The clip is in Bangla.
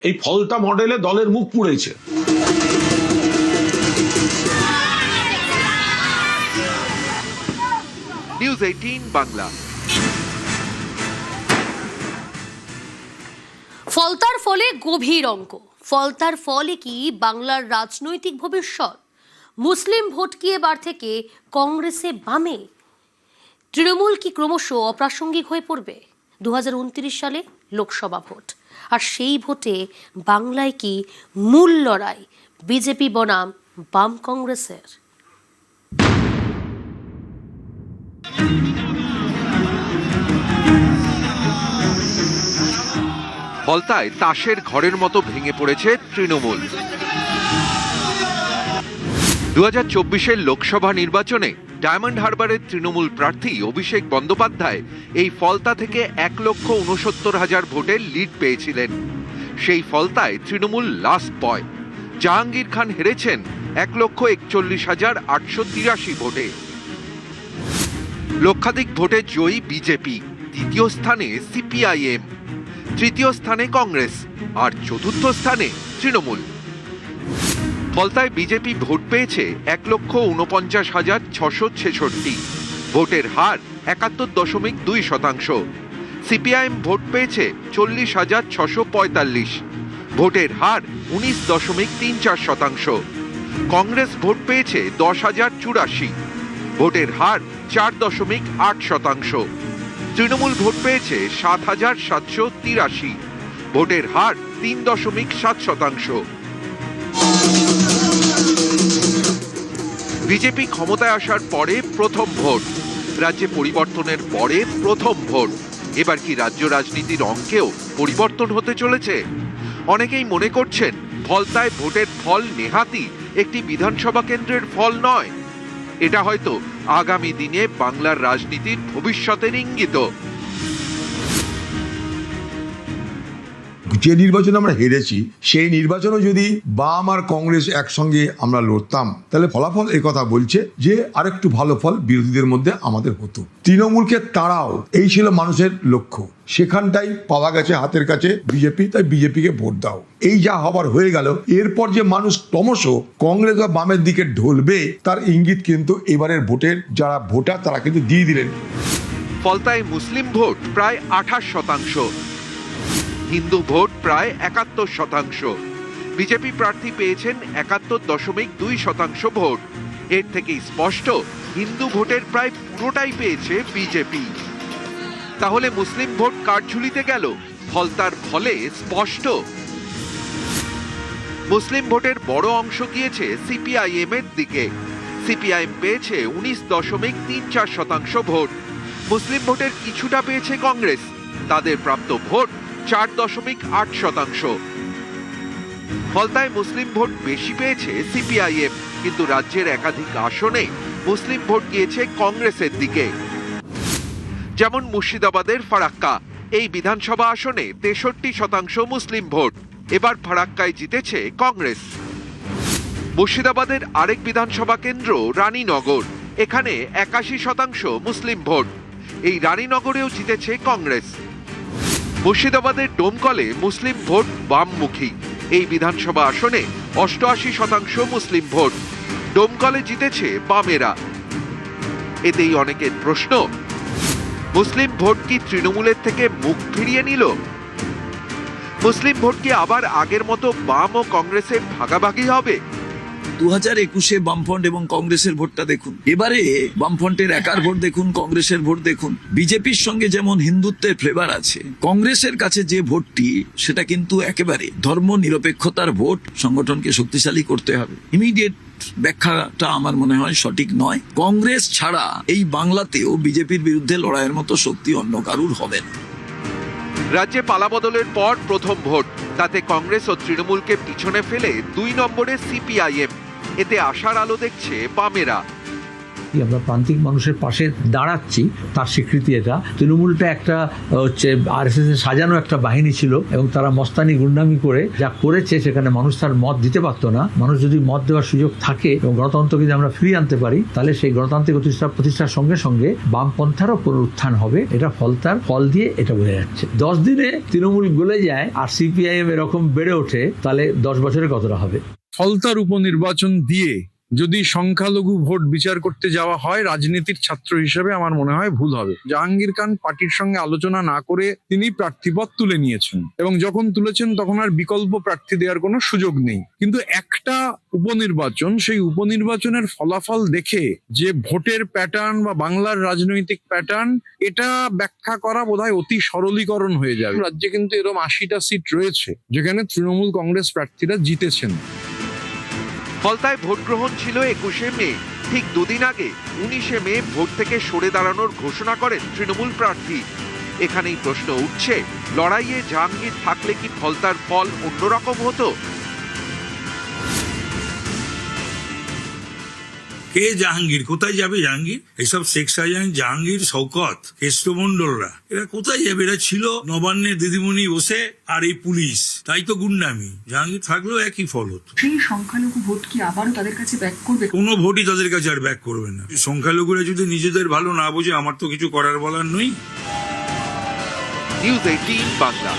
এই ফলতা মডেলে দলের মুখ পুড়েছে। নিউজ 18 বাংলা। ফলতার ফলে গভীর অঙ্ক। ফলতার ফলে কি বাংলার রাজনৈতিক ভবিষ্যৎ? মুসলিম ভোট কি এবার থেকে কংগ্রেসে বামে? তৃণমূল কি ক্রমশ অপ্রাসঙ্গিক হয়ে পড়বে? 2029 সালে লোকসভা ভোট, আর সেই ভোটে বাংলায় কি মূল লড়াই বিজেপি বনাম বাম কংগ্রেসের? ফলতায় তাসের ঘরের মতো ভেঙে পড়েছে তৃণমূল। 2024 লোকসভা নির্বাচনে ডায়মন্ড হারবারের তৃণমূল প্রার্থী অভিষেক বন্দ্যোপাধ্যায় এই ফলতা থেকে 1,69,000 ভোটের লিড পেয়েছিলেন। সেই ফলতায় তৃণমূল লাস্ট বয় জাহাঙ্গীর খান হেরেছেন 1,41,883 ভোটে। লক্ষাধিক ভোটে জয়ী বিজেপি, দ্বিতীয় স্থানে সিপিআইএম, তৃতীয় স্থানে কংগ্রেস আর চতুর্থ স্থানে তৃণমূল। ফলতায় বিজেপি ভোট পেয়েছে 1,49,666, ভোটের হার 71.2%। সিপিআইএম ভোট পেয়েছে 40,645, ভোটের হার 19.34%। কংগ্রেস ভোট পেয়েছে 10,084, ভোটের হার 4.8%। তৃণমূল ভোট পেয়েছে 7,783, ভোটের হার 3.7%। বিজেপি ক্ষমতায় আসার পরে প্রথম ভোট, রাজ্যে পরিবর্তনের পরে প্রথম ভোট। এবার কি রাজ্য রাজনীতির অঙ্কেও পরিবর্তন হতে চলেছে? অনেকেই মনে করছেন ফলতায় ভোটের ফল নেহাতি একটি বিধানসভা কেন্দ্রের ফল নয়, এটা হয়তো আগামী দিনে বাংলার রাজনীতির ভবিষ্যতের ইঙ্গিত। যে নির্বাচনে আমরা হেরেছি সেই নির্বাচনে যদি বাম আর কংগ্রেস একসঙ্গে আমরা লড়তাম তাহলে ফলাফল এই কথা বলছে যে আরেকটু ভালো ফল বিরোধীদের মধ্যে আমাদের হতো। তৃণমূলকে তাড়াও, এই ছিল মানুষের লক্ষ্য। সেখানটাই পাওয়া গেছে হাতের কাছে বিজেপি, তাই বিজেপিকে ভোট দাও। এই যা হবার হয়ে গেল, এরপর যে মানুষ ক্রমশ কংগ্রেস বা বামের দিকে ঢলবে তার ইঙ্গিত কিন্তু এবারের ভোটের যারা ভোটার তারা কিন্তু দিয়ে দিলেন। ফলতায় মুসলিম ভোট প্রায় 28%, হিন্দু ভোট প্রায় 71%। বিজেপি প্রার্থী পেয়েছেন 71.2% ভোট। এর থেকেই স্পষ্ট হিন্দু ভোটের প্রায় পুরোটাই পেয়েছে বিজেপি। তাহলে মুসলিম ভোট কার ঝুলিতে গেল? ফলতার ফলে স্পষ্ট। মুসলিম ভোটের বড় অংশ গিয়েছে সিপিআইএম এর দিকে। সিপিআইএম পেয়েছে 19.34% ভোট। মুসলিম ভোটের কিছুটা পেয়েছে কংগ্রেস, তাদের প্রাপ্ত ভোট 4.8%। ফলতায় মুসলিম ভোট বেশি পেয়েছে সিপিআইএম, কিন্তু রাজ্যের একাধিক আসনে মুসলিম ভোট গিয়েছে কংগ্রেসের দিকে। যেমন মুর্শিদাবাদের ফারাক্কা, এই বিধানসভা আসনে 63% মুসলিম ভোট। এবার ফারাক্কায় জিতেছে কংগ্রেস। মুর্শিদাবাদের আরেক বিধানসভা কেন্দ্র রানীনগর, এখানে 81% মুসলিম ভোট। এই রানীনগরেও জিতেছে কংগ্রেস। মুর্শিদাবাদের ডোমকলে মুসলিম ভোট বামমুখী, এই বিধানসভা আসনে 88% মুসলিম ভোট। ডোমকলে জিতেছে বামেরা। এতেই অনেকের প্রশ্ন, মুসলিম ভোট কি তৃণমূলের থেকে মুখ ফিরিয়ে নিল? মুসলিম ভোট কি আবার আগের মতো বাম ও কংগ্রেসের ভাগাভাগি হবে? 2021-এ বামফ্রন্ট এবং কংগ্রেসের ভোটটা দেখুন, এবারে বামফ্রন্টের একার ভোট দেখুন, কংগ্রেসের ভোট দেখুন। বিজেপির সঙ্গে যেমন হিন্দুত্বের ফ্লেভার আছে, কংগ্রেসের কাছে যে ভোটটি সেটা কিন্তু একেবারে ধর্ম নিরপেক্ষতার ভোট। সংগঠনকে শক্তিশালী করতে হবে। ইমিডিয়েট ব্যাখ্যাটা আমার মনে হয় সঠিক নয়। কংগ্রেস ছাড়া এই বাংলাতেও বিজেপির বিরুদ্ধে লড়াইয়ের মতো শক্তি অন্য কারুর হবে না। রাজ্যে পালাবদলের পর প্রথম ভোট, তাতে কংগ্রেস ও তৃণমূলকে পিছনে ফেলে 2 নম্বরে সিপিআইএম। এতে আশার আলো দেখছে বামেরা। আমরা প্রান্তিক মানুষের পাশে দাঁড়াচ্ছি তার স্বীকৃতি এটা। তৃণমূলটা একটা হচ্ছে আরএসএস এর সাজানো একটা বাহিনী ছিল এবং তারা মস্তানি গুন্ডামি করে যা করেছে সেখানে মানুষ তার মত দিতে পারতো না। মানুষ যদি মত দেওয়ার সুযোগ থাকে এবং গণতন্ত্রকে যদি আমরা ফিরিয়ে আনতে পারি তাহলে সেই গণতান্ত্রিক প্রতিষ্ঠার সঙ্গে সঙ্গে বামপন্থারও পুনরুত্থান হবে। এটা ফল দিয়ে এটা বোঝা যাচ্ছে। 10 দিনে তৃণমূল গলে যায় আর সিপিআইএম এরকম বেড়ে ওঠে, তাহলে 10 বছরে কতটা হবে? ফলতার উপনির্বাচন দিয়ে যদি সংখ্যালঘু ভোট বিচার করতে যাওয়া হয়, রাজনীতির ছাত্র হিসেবে আমার মনে হয় ভুল হবে। জাহাঙ্গীর খান পার্টির সঙ্গে আলোচনা না করে তিনি প্রার্থীপদ তুলে নিয়েছেন এবং যখন তুলেছেন তখন আর বিকল্প প্রার্থী দেওয়ার কোনো সুযোগ নেই। কিন্তু একটা উপনির্বাচন, সেই উপনির্বাচনের ফলাফল দেখে যে ভোটের প্যাটার্ন বা বাংলার রাজনৈতিক প্যাটার্ন, এটা ব্যাখ্যা করা বোধহয় অতি সরলীকরণ হয়ে যাবে। রাজ্যে কিন্তু এরকম 80টা সিট রয়েছে যেখানে তৃণমূল কংগ্রেস প্রার্থীরা জিতেছেন। ফলতায় ভোট গ্রহণ ছিল 21শে মে। ঠিক দুদিন আগে 19শে মে ভোট থেকে সরে দাঁড়ানোর ঘোষণা করেন তৃণমূল প্রার্থী। এখানেই প্রশ্ন উঠছে, লড়াইয়ে জাহাঙ্গীর থাকলে কি ফলতার ফল অন্যরকম হতো? কে জাহাঙ্গীর? কোথায় যাবে জাহাঙ্গীর? এইসব শেখ শাহজাহান, জাহাঙ্গীর, শওকত, কেষ্টমন্ডলরা এরা কোথায় যাবে? এরা ছিল নবান্নের দিদিমণি বসে আর এই পুলিশ, তাই তো গুন্ডামি। জাহাঙ্গীর থাকলেও একই ফল হতো। সেই সংখ্যালঘু ভোট কি আবারও তাদের কাছে ব্যাক করবে? কোনো ভোটই তাদের কাছে আর ব্যাক করবে না। সংখ্যালঘুরা যদি নিজেদের ভালো না বোঝে, আমার তো কিছু করার বলার নেই। নিউজ 18 বাংলা।